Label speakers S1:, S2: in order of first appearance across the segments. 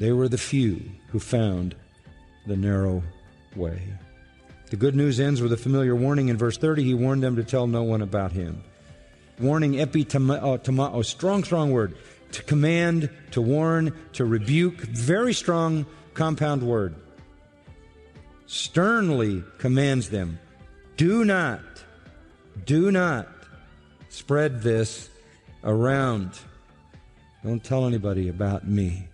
S1: They were the few who found the narrow way. The good news ends with a familiar warning in verse 30. He warned them to tell no one about him. Warning, epitomao, strong word. To command, to warn, to rebuke. Very strong compound word. Sternly commands them. Do not spread this around. Don't tell anybody about me.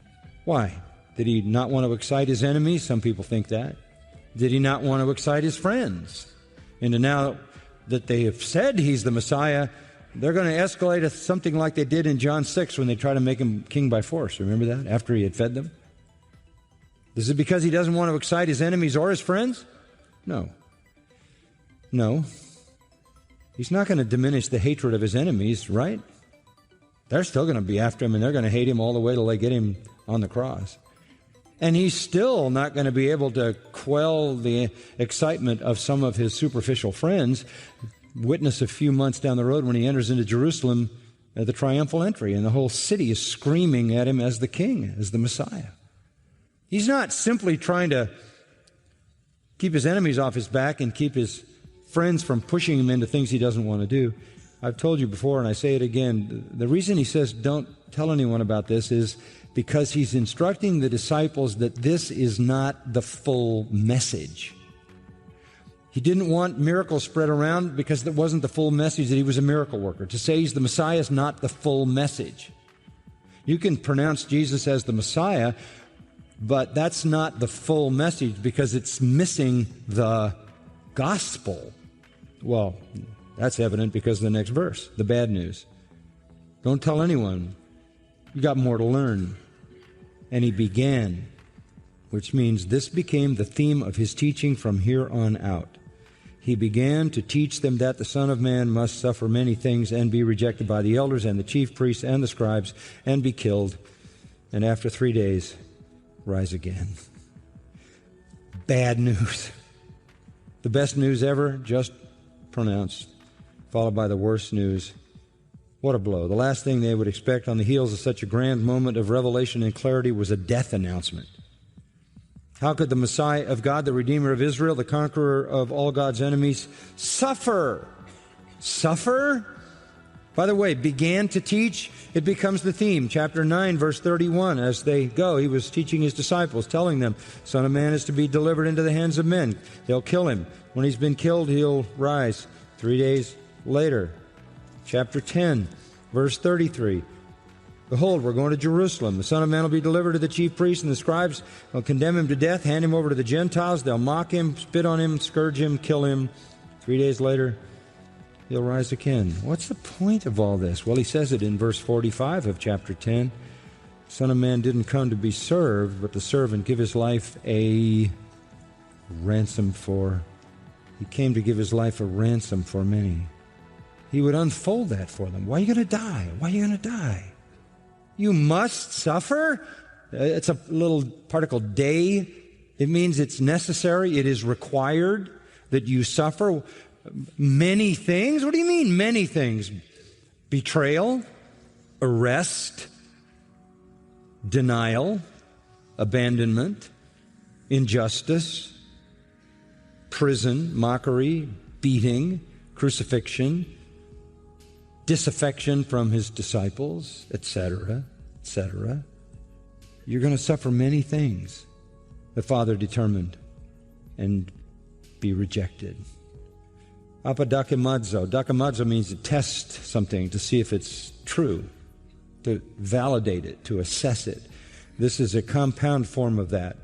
S1: Why? Did he not want to excite his enemies? Some people think that. Did he not want to excite his friends? And now that they have said he's the Messiah, they're going to escalate to something like they did in John 6 when they tried to make him king by force. Remember that? After he had fed them? Is it because he doesn't want to excite his enemies or his friends? No. He's not going to diminish the hatred of his enemies, right? They're still going to be after him, and they're going to hate him all the way till they get him on the cross. And he's still not going to be able to quell the excitement of some of his superficial friends. Witness a few months down the road when he enters into Jerusalem at the triumphal entry, and the whole city is screaming at him as the king, as the Messiah. He's not simply trying to keep his enemies off his back and keep his friends from pushing him into things he doesn't want to do. I've told you before, and I say it again, the reason he says don't tell anyone about this is because he's instructing the disciples that this is not the full message. He didn't want miracles spread around because that wasn't the full message that he was a miracle worker. To say he's the Messiah is not the full message. You can pronounce Jesus as the Messiah, but that's not the full message because it's missing the gospel. Well, that's evident because of the next verse, the bad news. Don't tell anyone. You got more to learn. And he began, which means this became the theme of his teaching from here on out. He began to teach them that the Son of Man must suffer many things and be rejected by the elders and the chief priests and the scribes and be killed, and after 3 days rise again. Bad news. The best news ever, just pronounced, followed by the worst news. What a blow. The last thing they would expect on the heels of such a grand moment of revelation and clarity was a death announcement. How could the Messiah of God, the Redeemer of Israel, the conqueror of all God's enemies, suffer? Suffer? By the way, began to teach, it becomes the theme. Chapter 9, verse 31, as they go, he was teaching his disciples, telling them, Son of Man is to be delivered into the hands of men. They'll kill him. When he's been killed, he'll rise 3 days later. Chapter 10, verse 33. Behold, we're going to Jerusalem. The Son of Man will be delivered to the chief priests and the scribes. They'll condemn him to death, hand him over to the Gentiles. They'll mock him, spit on him, scourge him, kill him. 3 days later, he'll rise again. What's the point of all this? Well, he says it in verse 45 of chapter 10. The Son of Man didn't come to be served, but to serve and give his life a ransom for. He came to give his life a ransom for many. He would unfold that for them. Why are you going to die? Why are you going to die? You must suffer? It's a little particle day. It means it's necessary. It is required that you suffer many things. What do you mean many things? Betrayal, arrest, denial, abandonment, injustice, prison, mockery, beating, crucifixion, disaffection from his disciples, etc., etc. You're going to suffer many things. The Father determined and be rejected. Apadakamadzo. Dakamadzo means to test something, to see if it's true, to validate it, to assess it. This is a compound form of that,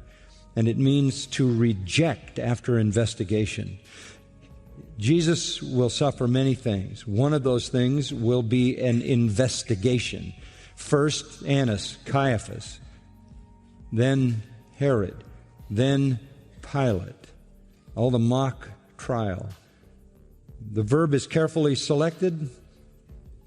S1: and it means to reject after investigation. Jesus will suffer many things. One of those things will be an investigation. First, Annas, Caiaphas, then Herod, then Pilate. All the mock trial. The verb is carefully selected.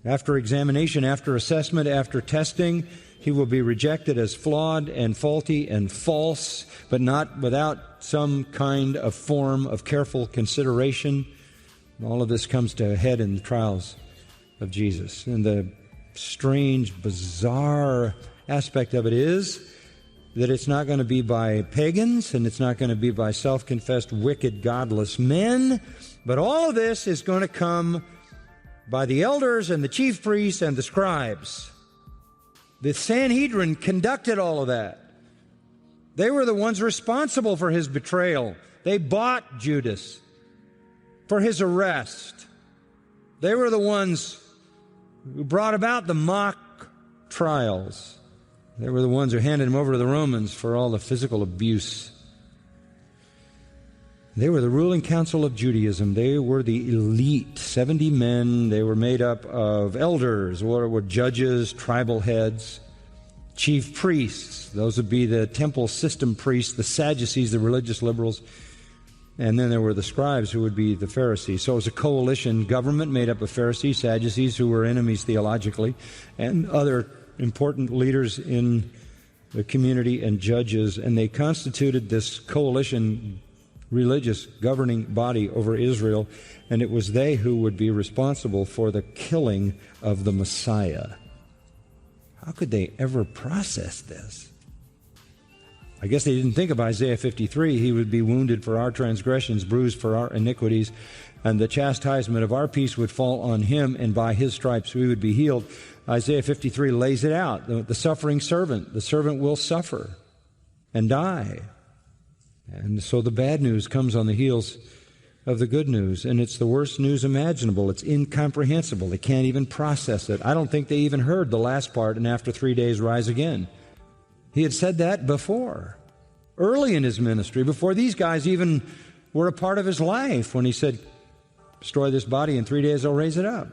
S1: After examination, after assessment, after testing, he will be rejected as flawed and faulty and false, but not without some kind of form of careful consideration. All of this comes to a head in the trials of Jesus. And the strange, bizarre aspect of it is that it's not going to be by pagans, and it's not going to be by self-confessed wicked, godless men, but all of this is going to come by the elders and the chief priests and the scribes. The Sanhedrin conducted all of that. They were the ones responsible for his betrayal. They bought Judas for his arrest. They were the ones who brought about the mock trials. They were the ones who handed him over to the Romans for all the physical abuse. They were the ruling council of Judaism. They were the elite, 70 men. They were made up of elders, or were judges, tribal heads, chief priests. Those would be the temple system priests, the Sadducees, the religious liberals. And then there were the scribes, who would be the Pharisees. So it was a coalition government made up of Pharisees, Sadducees, who were enemies theologically, and other important leaders in the community and judges. And they constituted this coalition religious governing body over Israel, and it was they who would be responsible for the killing of the Messiah. How could they ever process this? I guess they didn't think of Isaiah 53. He would be wounded for our transgressions, bruised for our iniquities, and the chastisement of our peace would fall on him, and by his stripes we would be healed. Isaiah 53 lays it out. The suffering servant, the servant will suffer and die. And so the bad news comes on the heels of the good news, and it's the worst news imaginable. It's incomprehensible. They can't even process it. I don't think they even heard the last part, and after 3 days rise again. He had said that before, early in his ministry, before these guys even were a part of his life, when he said, destroy this body, in 3 days I'll raise it up.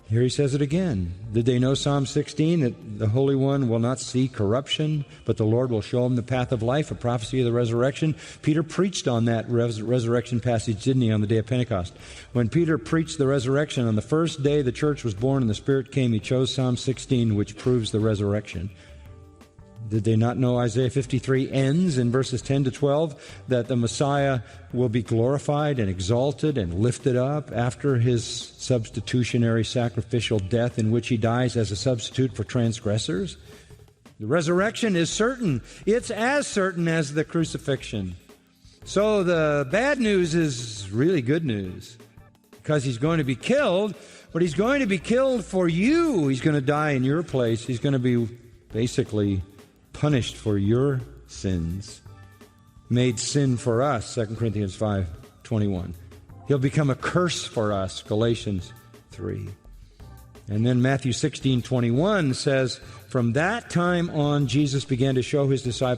S1: Here he says it again. Did they know Psalm 16, that the Holy One will not see corruption, but the Lord will show him the path of life, a prophecy of the resurrection? Peter preached on that resurrection passage, didn't he, on the day of Pentecost? When Peter preached the resurrection, on the first day the church was born and the Spirit came, he chose Psalm 16, which proves the resurrection. Did they not know Isaiah 53 ends in verses 10 to 12, that the Messiah will be glorified and exalted and lifted up after his substitutionary sacrificial death, in which he dies as a substitute for transgressors? The resurrection is certain. It's as certain as the crucifixion. So the bad news is really good news, because he's going to be killed, but he's going to be killed for you. He's going to die in your place. He's going to be basically punished for your sins, made sin for us, 2 Corinthians 5:21. He'll become a curse for us, Galatians 3. And then Matthew 16:21 says, from that time on, Jesus began to show his disciples